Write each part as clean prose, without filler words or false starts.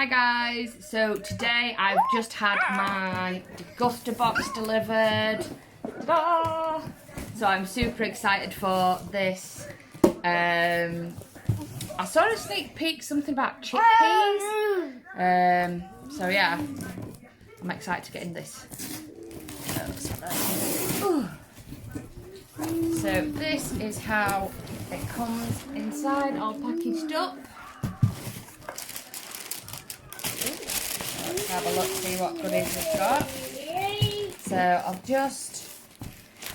Hi guys, so today I've just had my Degusta box delivered. Ta-da! So I'm super excited for this. I saw a sneak peek, something about chickpeas. So yeah, I'm excited to get in this. So this is how it comes inside, all packaged up. Let's have a look, see what goodies we've got. So I'll just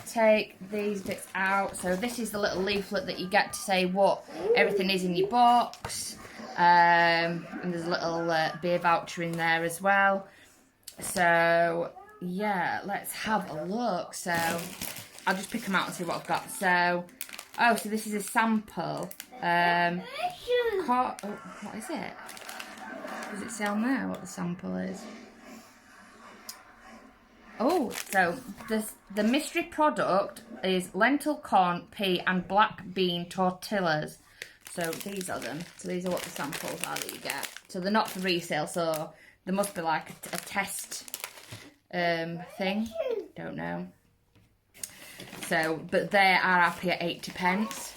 take these bits out. So this is the little leaflet that you get to say what everything is in your box. And there's a little beer voucher in there as well. So yeah, let's have a look. So I'll just pick them out and see what I've got. So, so this is a sample. What is it? Does it say on there what the sample is? Oh, so the mystery product is lentil, corn, pea and black bean tortillas. So these are them. So these are what the samples are that you get. So they're not for resale, so there must be like a test thing. Don't know. So, but they are RRP at 80p.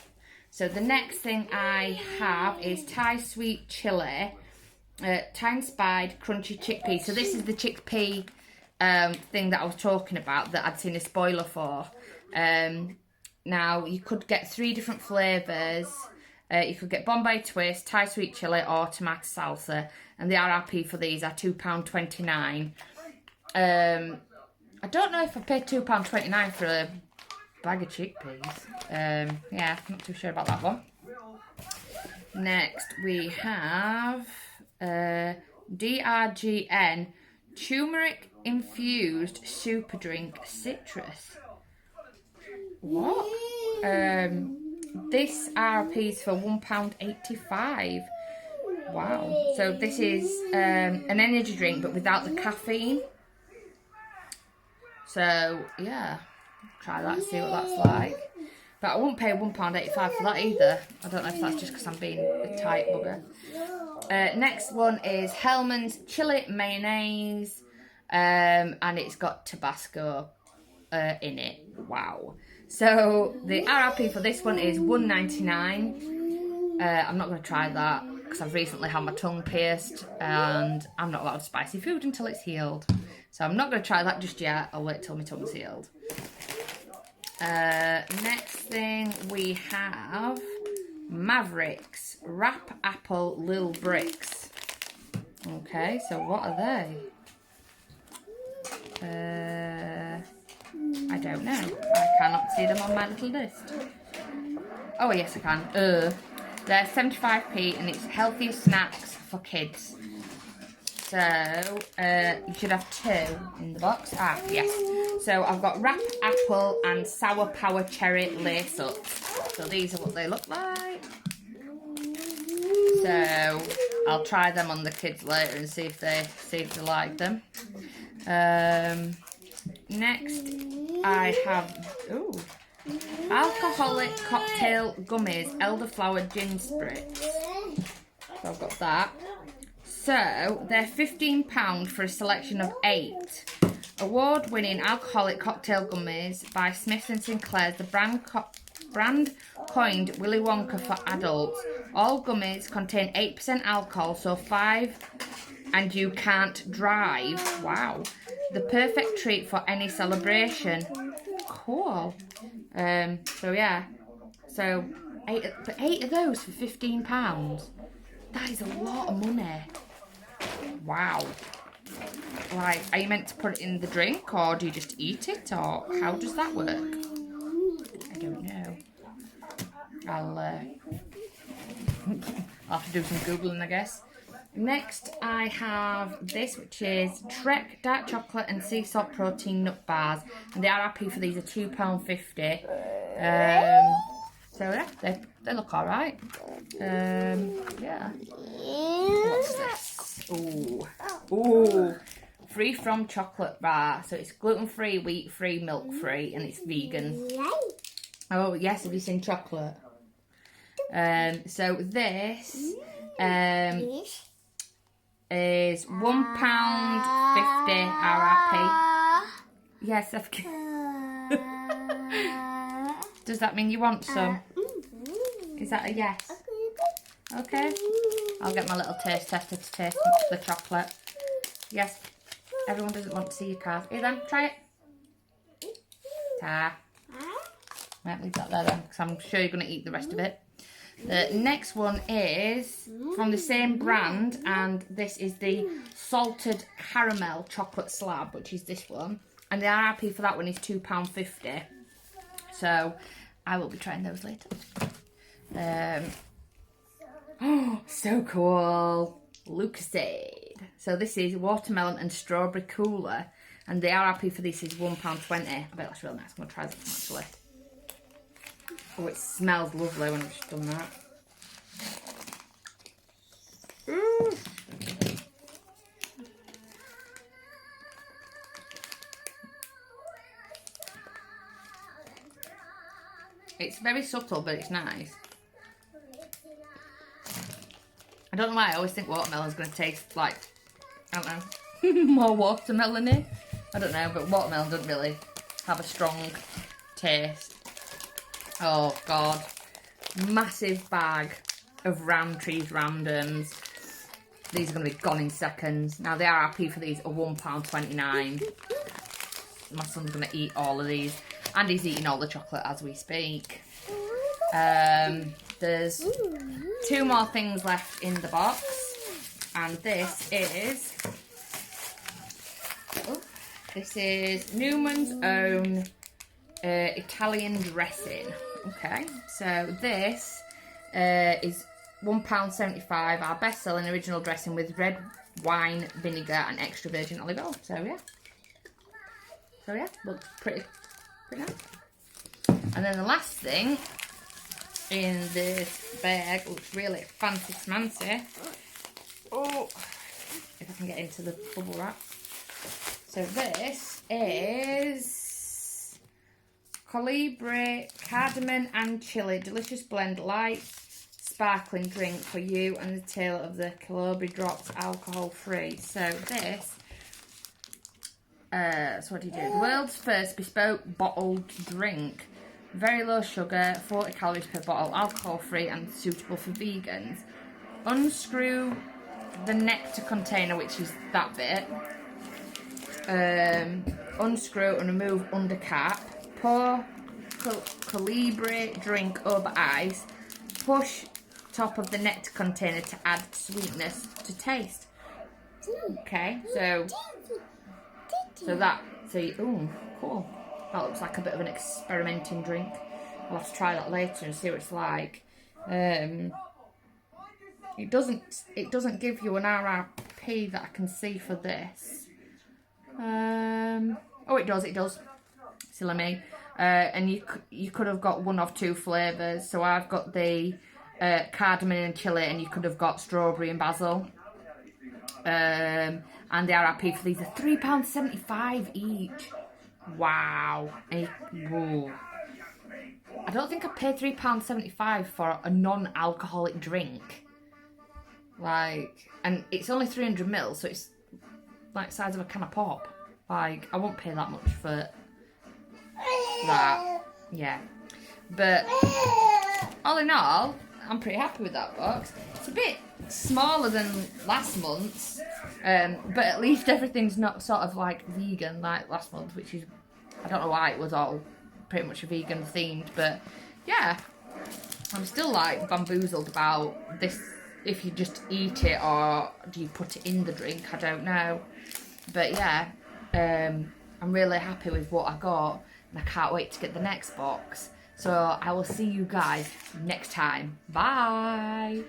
So the next thing I have is Thai sweet chili. Thai-inspired crunchy chickpeas. So this is the chickpea thing that I was talking about that I'd seen a spoiler for. Now you could get 3 different flavours. You could get Bombay twist, Thai sweet chili or tomato salsa, and the RRP for these are £2.29. I don't know if I paid £2.29 for a bag of chickpeas. Yeah, I'm not too sure about that one. Next we have DRGN turmeric infused super drink citrus. What? This RRP is for £1.85. Wow. So this is an energy drink but without the caffeine. So yeah, try that and see what that's like. But I won't pay £1.85 for that either. I don't know if that's just because I'm being a tight bugger. Next one is Hellman's chili mayonnaise, and it's got Tabasco in it. Wow. So the RRP for this one is £1.99. I'm not going to try that because I've recently had my tongue pierced and I'm not allowed spicy food until it's healed. So I'm not going to try that just yet. I'll wait till my tongue's healed. Next thing we have Mavericks Wrap Apple Lil Bricks. Okay, so what are they? I don't know. I cannot see them on my little list. Oh yes I can. They're 75p and it's healthier snacks for kids. So you should have 2 in the box. Yes. So I've got Wrap Apple and Sour Power Cherry Lace Ups. So these are what they look like. So I'll try them on the kids later and see if they like them. Next I have alcoholic cocktail gummies, elderflower gin spritz. So I've got that. So they're £15 for a selection of 8 award-winning alcoholic cocktail gummies by Smith & Sinclair's the brand coined Willy Wonka for adults. All gummies contain 8% alcohol, so 5 and you can't drive. Wow. The perfect treat for any celebration. Cool. So yeah. So 8 of those for £15. That is a lot of money. Wow. Like, are you meant to put it in the drink or do you just eat it or how does that work? I don't know. I'll have to do some Googling, I guess. Next I have this, which is Trek dark chocolate and sea salt protein nut bars, and the RRP for these are £2.50. So yeah, they look alright. Yeah. What's this? Ooh, free from chocolate bar. So it's gluten-free, wheat-free, milk-free, and it's vegan. Oh yes, have you seen chocolate? So this is £1.50 RRP. Yes, does that mean you want some? Is that a yes? Okay. I'll get my little taste tester to taste the chocolate. Yes. Everyone doesn't want to see your card. Here then, try it. Ta. Right, leave that there then, because I'm sure you're going to eat the rest of it. The next one is from the same brand, and this is the salted caramel chocolate slab, which is this one. And the RRP for that one is £2.50. So I will be trying those later. Oh, so cool. Lucasade. So this is watermelon and strawberry cooler, and the RRP for this is £1.20. I bet that's really nice. I'm going to try this one actually. Oh, it smells lovely when I've just done that. It's very subtle, but it's nice. I don't know why I always think watermelon's going to taste like, I don't know, more watermelon-y. I don't know, but watermelon doesn't really have a strong taste. Oh, God. Massive bag of Roundtree's Randoms. These are going to be gone in seconds. Now, the RRP for these are £1.29. My son's going to eat all of these. And he's eating all the chocolate as we speak. There's 2 more things left in the box. And this is Newman's Own Italian dressing. Okay, so this is £1.75, our best-selling original dressing with red wine, vinegar and extra virgin olive oil. So yeah, looks pretty nice. And then the last thing in this bag looks really fancy smancy. Oh, if I can get into the bubble wrap. So this is Colibri, cardamom and chili, delicious blend, light sparkling drink for you and the tail of the Colibri drops, alcohol free. So this, so what do you do? The world's first bespoke bottled drink. Very low sugar, 40 calories per bottle, alcohol free and suitable for vegans. Unscrew the nectar container, which is that bit. Unscrew and remove under cap. Pour Colibri drink over ice. Push top of the nectar container to add sweetness to taste. Okay, so ooh, cool. That looks like a bit of an experimenting drink. I'll have to try that later and see what it's like. It doesn't give you an RRP that I can see for this. Oh, it does. Silly me. And you could have got one of 2 flavours. So I've got the cardamom and chili, and you could have got strawberry and basil. And the RRP for these are £3.75 each. Wow. Whoa. I don't think I paid £3.75 for a non-alcoholic drink. Like, and it's only 300ml, so it's like the size of a can of pop. Like, I won't pay that much for that. Yeah. But all in all, I'm pretty happy with that box. It's a bit smaller than last month's, but at least everything's not sort of like vegan like last month, which is, I don't know why it was all pretty much vegan themed, but yeah, I'm still like bamboozled about this, if you just eat it or do you put it in the drink, I don't know. But yeah, I'm really happy with what I got, and I can't wait to get the next box. So I will see you guys next time. Bye!